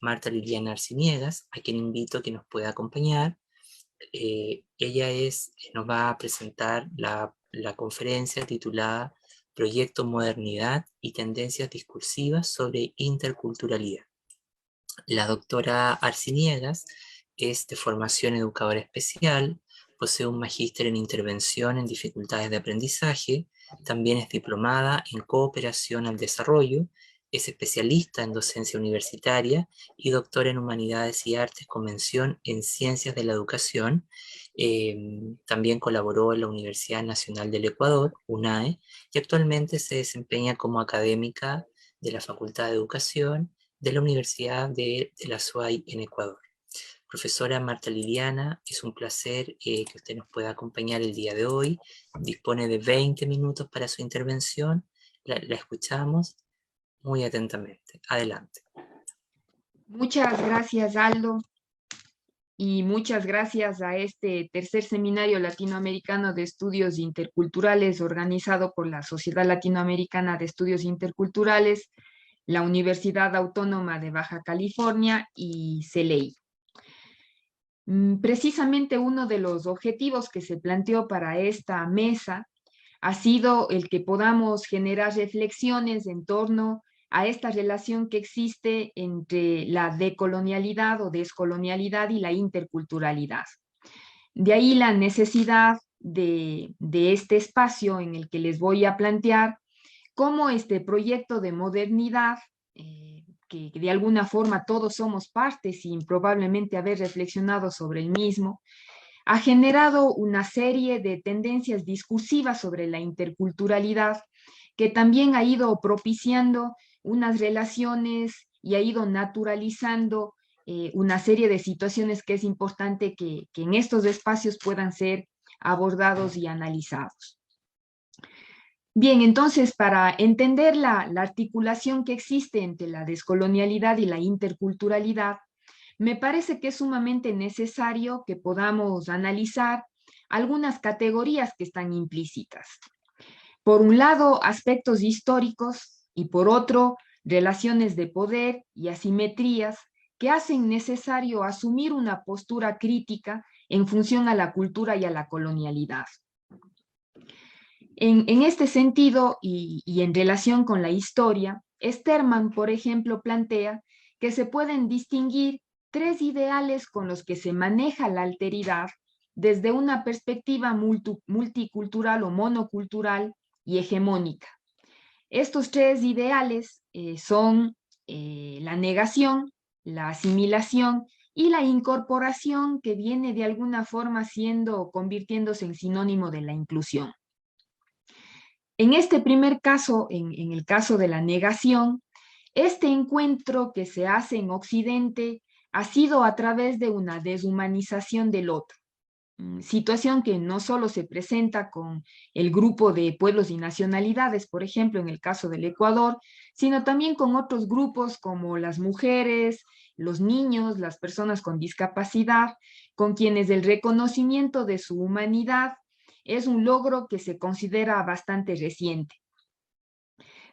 Marta Liliana Arciniegas, a quien invito a que nos pueda acompañar. Ella nos va a presentar la conferencia titulada Proyecto Modernidad y Tendencias Discursivas sobre Interculturalidad. La doctora Arciniegas es de formación educadora especial, posee un magíster en intervención en dificultades de aprendizaje, también es diplomada en cooperación al desarrollo, es especialista en docencia universitaria y doctora en humanidades y artes con mención en ciencias de la educación. También colaboró en la Universidad Nacional del Ecuador, UNAE, y actualmente se desempeña como académica de la Facultad de Educación de la Universidad de la SUAY en Ecuador. Profesora Marta Liliana, es un placer que usted nos pueda acompañar el día de hoy. Dispone de 20 minutos para su intervención. La escuchamos muy atentamente. Adelante. Muchas gracias, Aldo, y muchas gracias a este tercer seminario latinoamericano de estudios interculturales organizado por la Sociedad Latinoamericana de Estudios Interculturales, la Universidad Autónoma de Baja California y CELEI. Precisamente uno de los objetivos que se planteó para esta mesa ha sido el que podamos generar reflexiones en torno a esta relación que existe entre la decolonialidad o descolonialidad y la interculturalidad. De ahí la necesidad de este espacio en el que les voy a plantear cómo este proyecto de modernidad, que de alguna forma todos somos parte sin probablemente haber reflexionado sobre el mismo, ha generado una serie de tendencias discursivas sobre la interculturalidad que también ha ido propiciando unas relaciones y ha ido naturalizando una serie de situaciones que es importante que en estos espacios puedan ser abordados y analizados. Bien, entonces, para entender la articulación que existe entre la descolonialidad y la interculturalidad, me parece que es sumamente necesario que podamos analizar algunas categorías que están implícitas. Por un lado, aspectos históricos y por otro, relaciones de poder y asimetrías que hacen necesario asumir una postura crítica en función a la cultura y a la colonialidad. En este sentido y en relación con la historia, Sterman, por ejemplo, plantea que se pueden distinguir tres ideales con los que se maneja la alteridad desde una perspectiva multicultural o monocultural y hegemónica. Estos tres ideales son la negación, la asimilación y la incorporación, que viene de alguna forma convirtiéndose en sinónimo de la inclusión. En este primer caso, en el caso de la negación, este encuentro que se hace en Occidente ha sido a través de una deshumanización del otro, situación que no solo se presenta con el grupo de pueblos y nacionalidades, por ejemplo, en el caso del Ecuador, sino también con otros grupos como las mujeres, los niños, las personas con discapacidad, con quienes el reconocimiento de su humanidad es un logro que se considera bastante reciente.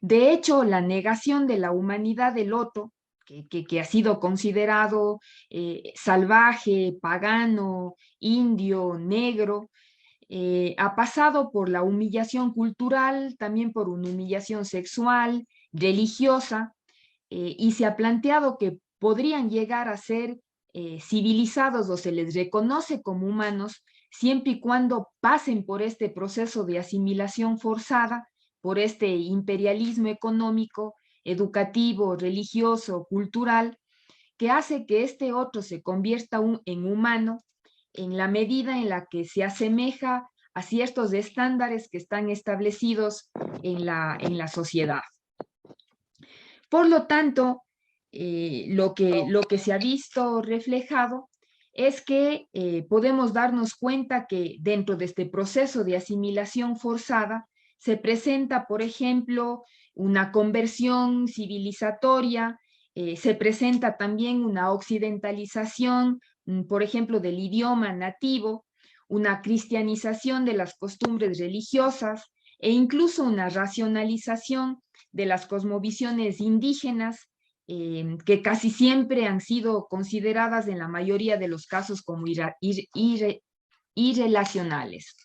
De hecho, la negación de la humanidad del otro, que ha sido considerado salvaje, pagano, indio, negro, ha pasado por la humillación cultural, también por una humillación sexual, religiosa, y se ha planteado que podrían llegar a ser civilizados o se les reconoce como humanos siempre y cuando pasen por este proceso de asimilación forzada, por este imperialismo económico, educativo, religioso, cultural, que hace que este otro se convierta en humano en la medida en la que se asemeja a ciertos estándares que están establecidos en la sociedad. Por lo tanto, lo que se ha visto reflejado es que podemos darnos cuenta que dentro de este proceso de asimilación forzada se presenta, por ejemplo, una conversión civilizatoria, se presenta también una occidentalización, por ejemplo, del idioma nativo, una cristianización de las costumbres religiosas e incluso una racionalización de las cosmovisiones indígenas que casi siempre han sido consideradas en la mayoría de los casos como irrelacionales.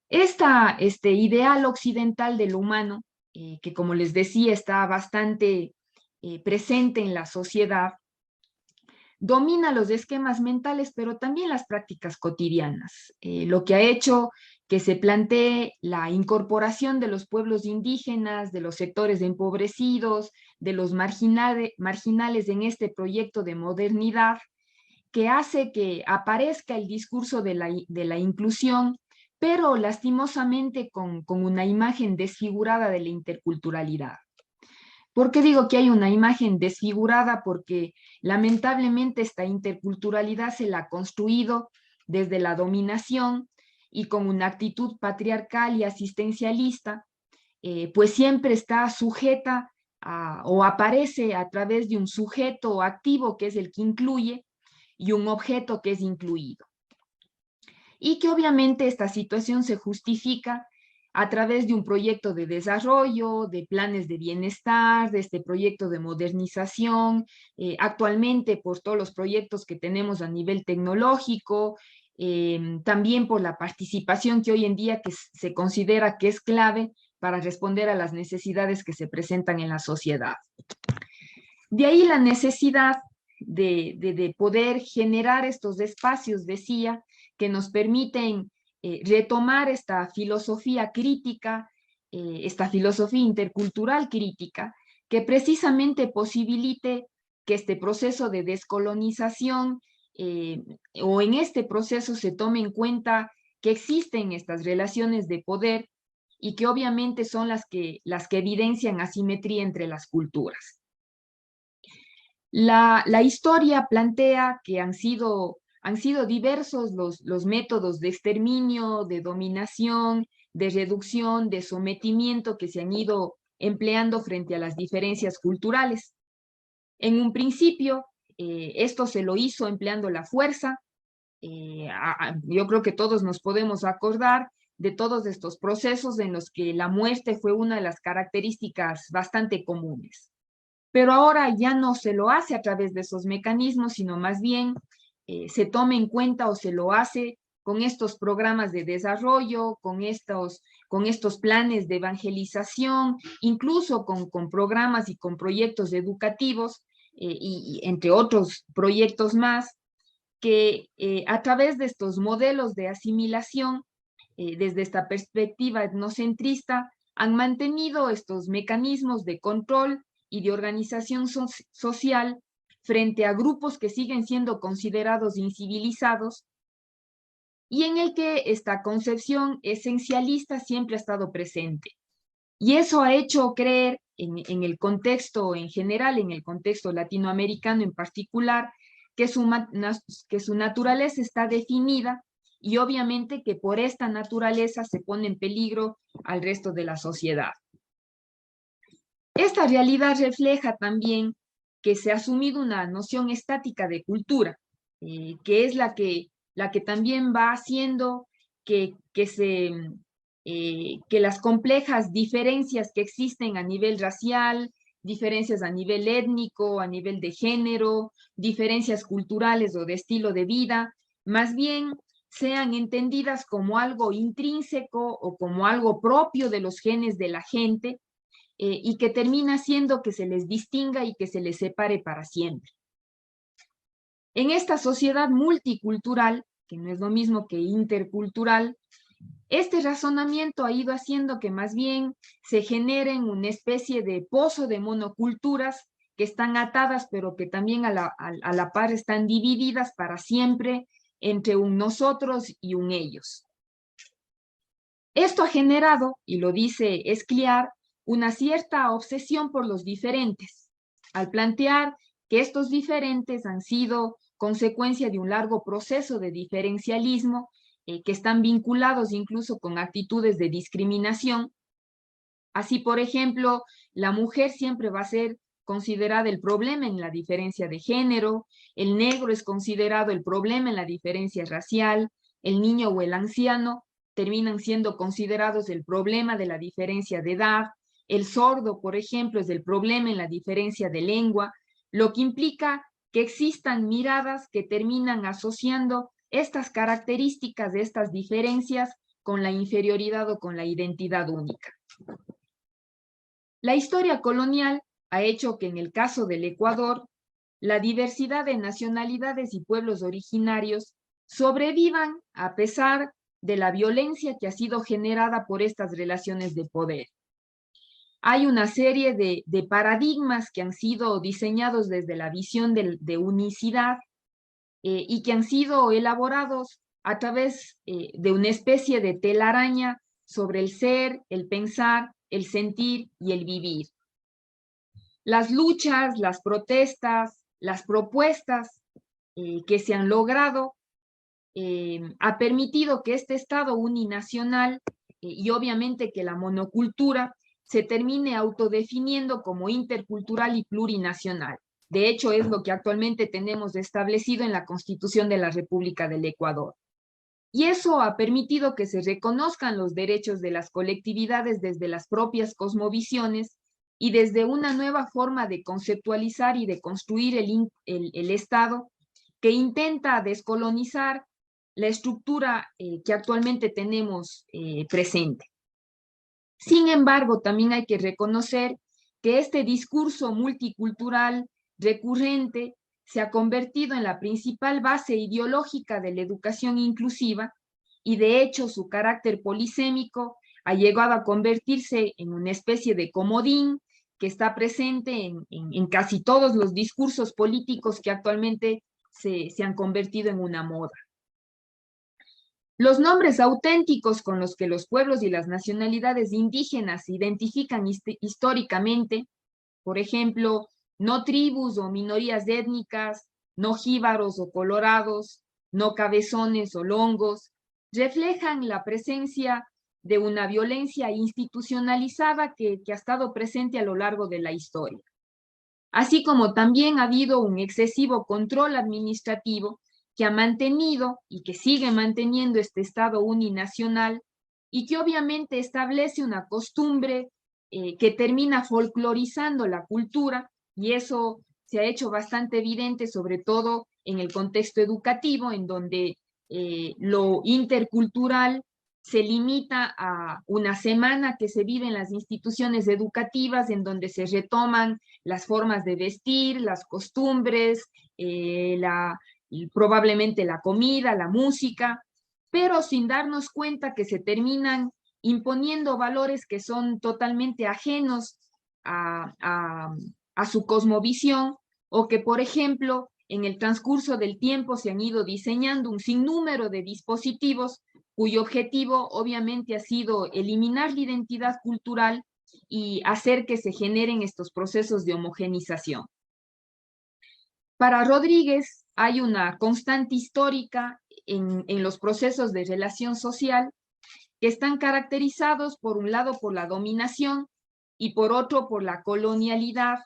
Este ideal occidental del humano, que como les decía está bastante presente en la sociedad, domina los esquemas mentales, pero también las prácticas cotidianas, lo que ha hecho que se plantee la incorporación de los pueblos indígenas, de los sectores empobrecidos, de los marginales en este proyecto de modernidad, que hace que aparezca el discurso de la inclusión, pero lastimosamente con una imagen desfigurada de la interculturalidad. ¿Por qué digo que hay una imagen desfigurada? Porque lamentablemente esta interculturalidad se la ha construido desde la dominación y con una actitud patriarcal y asistencialista, pues siempre está sujeta o aparece a través de un sujeto activo que es el que incluye y un objeto que es incluido. Y que obviamente esta situación se justifica a través de un proyecto de desarrollo, de planes de bienestar, de este proyecto de modernización, actualmente por todos los proyectos que tenemos a nivel tecnológico, también por la participación que hoy en día que se considera que es clave para responder a las necesidades que se presentan en la sociedad. De ahí la necesidad de poder generar estos espacios, decía, que nos permiten retomar esta filosofía crítica, esta filosofía intercultural crítica, que precisamente posibilite que este proceso de descolonización o en este proceso se tome en cuenta que existen estas relaciones de poder y que obviamente son las que evidencian asimetría entre las culturas. La historia plantea que han sido diversos los métodos de exterminio, de dominación, de reducción, de sometimiento que se han ido empleando frente a las diferencias culturales. En un principio, esto se lo hizo empleando la fuerza. Yo creo que todos nos podemos acordar de todos estos procesos en los que la muerte fue una de las características bastante comunes. Pero ahora ya no se lo hace a través de esos mecanismos, sino más bien se toma en cuenta o se lo hace con estos programas de desarrollo, con estos planes de evangelización, incluso con programas y con proyectos educativos, y entre otros proyectos más, que a través de estos modelos de asimilación, desde esta perspectiva etnocentrista, han mantenido estos mecanismos de control y de organización social frente a grupos que siguen siendo considerados incivilizados y en el que esta concepción esencialista siempre ha estado presente. Y eso ha hecho creer en el contexto en general, en el contexto latinoamericano en particular, que su naturaleza está definida y obviamente que por esta naturaleza se pone en peligro al resto de la sociedad. Esta realidad refleja también que se ha asumido una noción estática de cultura, que es la que también va haciendo que las complejas diferencias que existen a nivel racial, diferencias a nivel étnico, a nivel de género, diferencias culturales o de estilo de vida, más bien sean entendidas como algo intrínseco o como algo propio de los genes de la gente, y que termina siendo que se les distinga y que se les separe para siempre. En esta sociedad multicultural, que no es lo mismo que intercultural, este razonamiento ha ido haciendo que más bien se generen una especie de pozo de monoculturas que están atadas, pero que también a la par están divididas para siempre entre un nosotros y un ellos. Esto ha generado, y lo dice Escliar, una cierta obsesión por los diferentes, al plantear que estos diferentes han sido consecuencia de un largo proceso de diferencialismo, que están vinculados incluso con actitudes de discriminación. Así, por ejemplo, la mujer siempre va a ser considerada el problema en la diferencia de género, el negro es considerado el problema en la diferencia racial, el niño o el anciano terminan siendo considerados el problema de la diferencia de edad, el sordo, por ejemplo, es el problema en la diferencia de lengua, lo que implica que existan miradas que terminan asociando estas características de estas diferencias con la inferioridad o con la identidad única. La historia colonial ha hecho que en el caso del Ecuador, la diversidad de nacionalidades y pueblos originarios sobrevivan a pesar de la violencia que ha sido generada por estas relaciones de poder. Hay una serie de paradigmas que han sido diseñados desde la visión de unicidad y que han sido elaborados a través de una especie de telaraña sobre el ser, el pensar, el sentir y el vivir. Las luchas, las protestas, las propuestas que se han logrado ha permitido que este Estado uninacional y obviamente que la monocultura se termine autodefiniendo como intercultural y plurinacional. De hecho, es lo que actualmente tenemos establecido en la Constitución de la República del Ecuador. Y eso ha permitido que se reconozcan los derechos de las colectividades desde las propias cosmovisiones y desde una nueva forma de conceptualizar y de construir el Estado que intenta descolonizar la estructura que actualmente tenemos presente. Sin embargo, también hay que reconocer que este discurso multicultural recurrente se ha convertido en la principal base ideológica de la educación inclusiva y de hecho su carácter polisémico ha llegado a convertirse en una especie de comodín que está presente en casi todos los discursos políticos que actualmente se han convertido en una moda. Los nombres auténticos con los que los pueblos y las nacionalidades indígenas se identifican históricamente, por ejemplo, no tribus o minorías étnicas, no jíbaros o colorados, no cabezones o longos, reflejan la presencia de una violencia institucionalizada que ha estado presente a lo largo de la historia. Así como también ha habido un excesivo control administrativo que ha mantenido y que sigue manteniendo este Estado uninacional y que obviamente establece una costumbre que termina folclorizando la cultura, y eso se ha hecho bastante evidente, sobre todo en el contexto educativo, en donde lo intercultural se limita a una semana que se vive en las instituciones educativas, en donde se retoman las formas de vestir, las costumbres, y probablemente la comida, la música, pero sin darnos cuenta que se terminan imponiendo valores que son totalmente ajenos a su cosmovisión, o que, por ejemplo, en el transcurso del tiempo se han ido diseñando un sinnúmero de dispositivos cuyo objetivo obviamente ha sido eliminar la identidad cultural y hacer que se generen estos procesos de homogenización. Para Rodríguez hay una constante histórica en los procesos de relación social que están caracterizados por un lado por la dominación y por otro por la colonialidad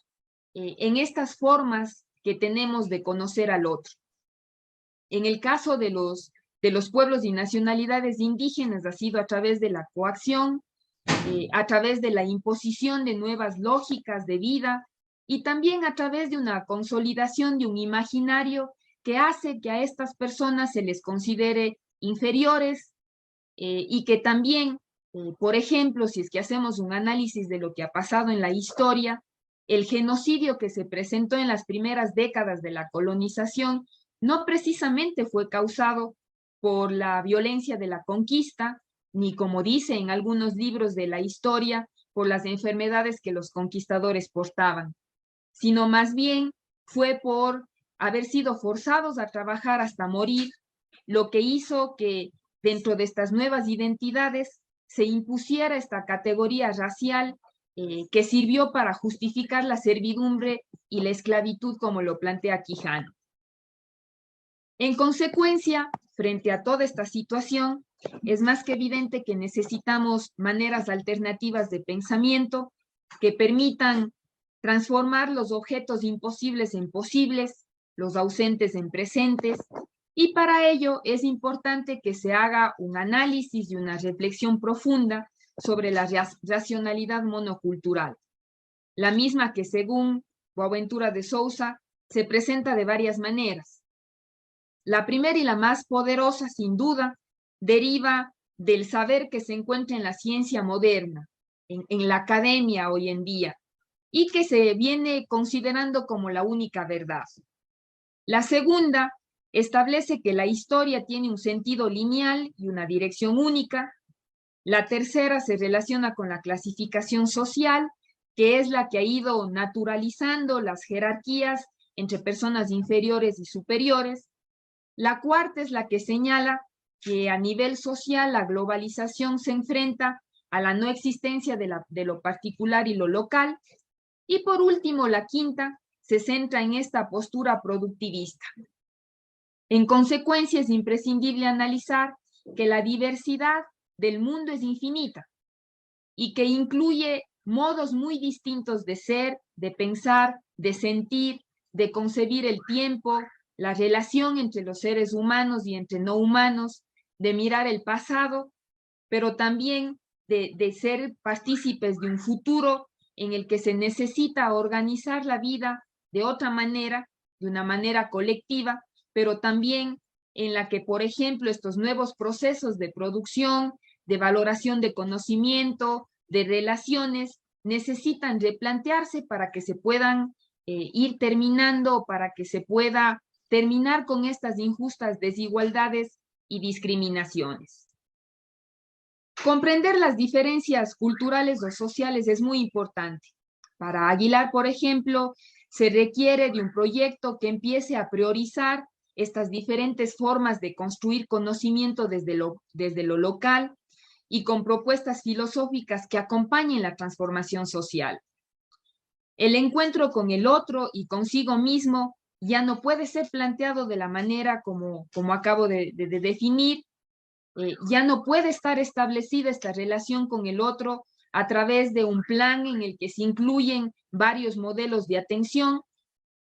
en estas formas que tenemos de conocer al otro. En el caso de los pueblos y nacionalidades indígenas ha sido a través de la coacción, a través de la imposición de nuevas lógicas de vida y también a través de una consolidación de un imaginario que hace que a estas personas se les considere inferiores y que también, por ejemplo, si es que hacemos un análisis de lo que ha pasado en la historia, el genocidio que se presentó en las primeras décadas de la colonización no precisamente fue causado por la violencia de la conquista, ni como dice en algunos libros de la historia, por las enfermedades que los conquistadores portaban, sino más bien fue por haber sido forzados a trabajar hasta morir, lo que hizo que dentro de estas nuevas identidades se impusiera esta categoría racial que sirvió para justificar la servidumbre y la esclavitud, como lo plantea Quijano. En consecuencia, frente a toda esta situación, es más que evidente que necesitamos maneras alternativas de pensamiento que permitan transformar los objetos imposibles en posibles, los ausentes en presentes, y para ello es importante que se haga un análisis y una reflexión profunda sobre la racionalidad monocultural, la misma que según Boaventura de Sousa se presenta de varias maneras. La primera y la más poderosa, sin duda, deriva del saber que se encuentra en la ciencia moderna, en la academia hoy en día, y que se viene considerando como la única verdad. La segunda establece que la historia tiene un sentido lineal y una dirección única. La tercera se relaciona con la clasificación social, que es la que ha ido naturalizando las jerarquías entre personas inferiores y superiores. La cuarta es la que señala que a nivel social la globalización se enfrenta a la no existencia de lo particular y lo local. Y por último, la quinta se centra en esta postura productivista. En consecuencia, es imprescindible analizar que la diversidad del mundo es infinita y que incluye modos muy distintos de ser, de pensar, de sentir, de concebir el tiempo, la relación entre los seres humanos y entre no humanos, de mirar el pasado, pero también de ser partícipes de un futuro en el que se necesita organizar la vida de otra manera, de una manera colectiva, pero también en la que, por ejemplo, estos nuevos procesos de producción, de valoración de conocimiento, de relaciones, necesitan replantearse para que se puedan ir terminando, para que se pueda terminar con estas injustas desigualdades y discriminaciones. Comprender las diferencias culturales o sociales es muy importante. Para Aguilar, por ejemplo, se requiere de un proyecto que empiece a priorizar estas diferentes formas de construir conocimiento desde lo local y con propuestas filosóficas que acompañen la transformación social. El encuentro con el otro y consigo mismo ya no puede ser planteado de la manera como acabo de definir. Ya no puede estar establecida esta relación con el otro a través de un plan en el que se incluyen varios modelos de atención.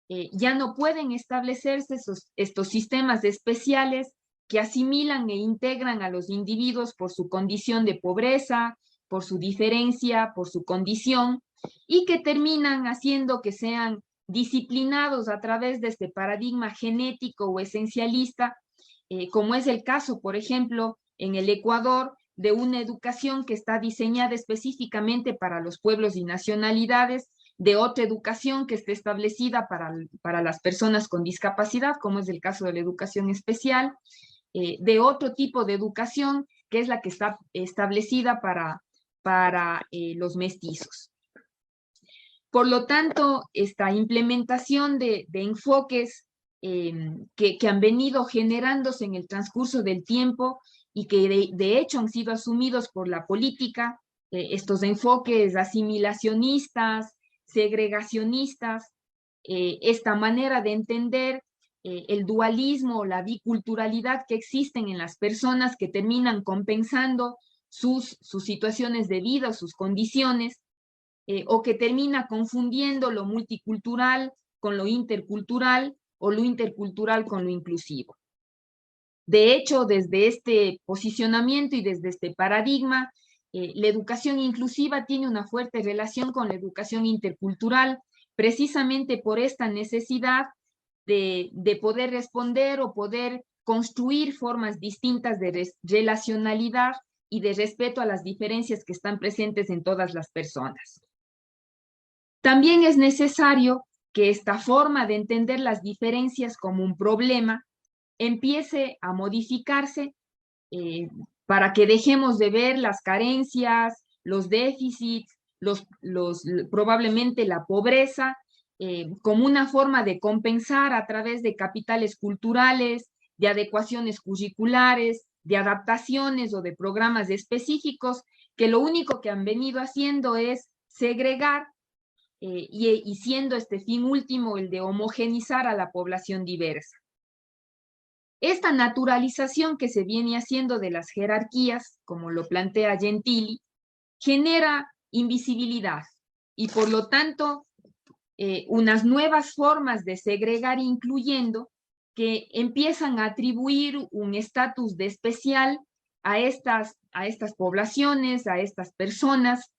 Ya no pueden establecerse estos sistemas especiales que asimilan e integran a los individuos por su condición de pobreza, por su diferencia, por su condición, y que terminan haciendo que sean disciplinados a través de este paradigma genético o esencialista, como es el caso, por ejemplo, en el Ecuador, de una educación que está diseñada específicamente para los pueblos y nacionalidades, de otra educación que esté establecida para las personas con discapacidad, como es el caso de la educación especial, de otro tipo de educación que es la que está establecida para los mestizos. Por lo tanto, esta implementación de enfoques que han venido generándose en el transcurso del tiempo y que de hecho han sido asumidos por la política, estos enfoques asimilacionistas, segregacionistas, esta manera de entender el dualismo o la biculturalidad que existen en las personas que terminan compensando sus situaciones de vida o sus condiciones, o que termina confundiendo lo multicultural con lo intercultural o lo intercultural con lo inclusivo. De hecho, desde este posicionamiento y desde este paradigma, la educación inclusiva tiene una fuerte relación con la educación intercultural, precisamente por esta necesidad de poder responder o poder construir formas distintas de relacionalidad y de respeto a las diferencias que están presentes en todas las personas. También es necesario que esta forma de entender las diferencias como un problema empiece a modificarse para que dejemos de ver las carencias, los déficits, probablemente la pobreza, como una forma de compensar a través de capitales culturales, de adecuaciones curriculares, de adaptaciones o de programas específicos, que lo único que han venido haciendo es segregar y siendo este fin último el de homogenizar a la población diversa. Esta naturalización que se viene haciendo de las jerarquías, como lo plantea Gentili, genera invisibilidad y por lo tanto unas nuevas formas de segregar incluyendo que empiezan a atribuir un estatus de especial a estas poblaciones, a estas personas,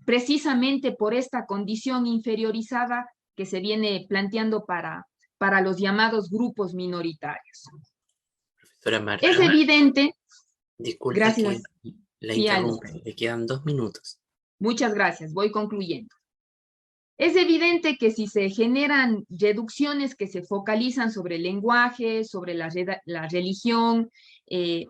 precisamente por esta condición inferiorizada que se viene planteando para los llamados grupos minoritarios. Profesora Es Marta, evidente, disculpa que gracias, la sí, interrumpa, le quedan 2 minutos. muchas gracias, voy concluyendo. Es evidente que si se generan reducciones que se focalizan sobre el lenguaje, sobre la religión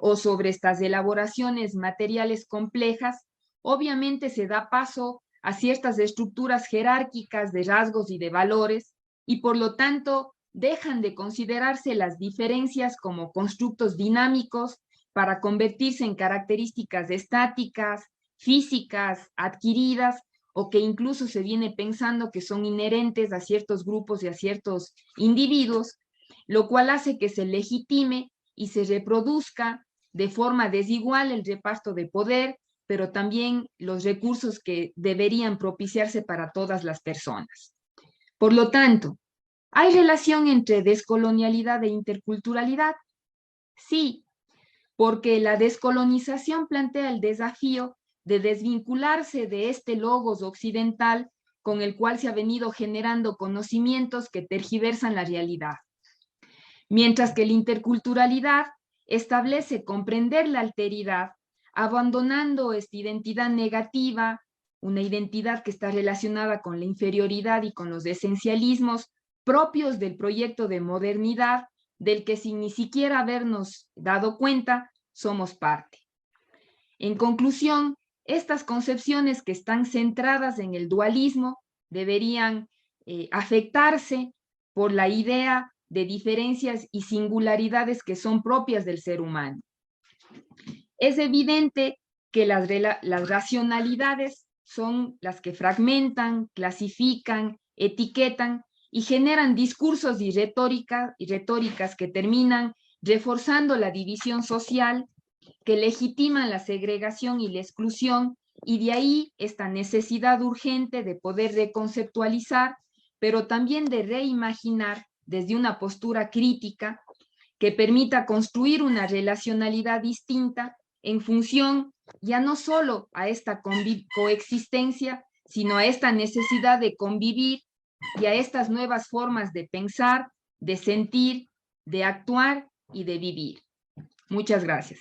o sobre estas elaboraciones materiales complejas, obviamente se da paso a ciertas estructuras jerárquicas de rasgos y de valores y por lo tanto dejan de considerarse las diferencias como constructos dinámicos para convertirse en características estáticas, físicas, adquiridas, o que incluso se viene pensando que son inherentes a ciertos grupos y a ciertos individuos, lo cual hace que se legitime y se reproduzca de forma desigual el reparto de poder, pero también los recursos que deberían propiciarse para todas las personas. Por lo tanto, ¿hay relación entre descolonialidad e interculturalidad? Sí, porque la descolonización plantea el desafío de desvincularse de este logos occidental con el cual se ha venido generando conocimientos que tergiversan la realidad. Mientras que la interculturalidad establece comprender la alteridad, abandonando esta identidad negativa, una identidad que está relacionada con la inferioridad y con los esencialismos propios del proyecto de modernidad, del que sin ni siquiera habernos dado cuenta, somos parte. En conclusión, estas concepciones que están centradas en el dualismo deberían afectarse por la idea de diferencias y singularidades que son propias del ser humano. Es evidente que las racionalidades son las que fragmentan, clasifican, etiquetan y generan discursos y retóricas que terminan reforzando la división social, que legitiman la segregación y la exclusión, y de ahí esta necesidad urgente de poder reconceptualizar, pero también de reimaginar desde una postura crítica que permita construir una relacionalidad distinta en función ya no solo a esta coexistencia, sino a esta necesidad de convivir y a estas nuevas formas de pensar, de sentir, de actuar y de vivir. Muchas gracias.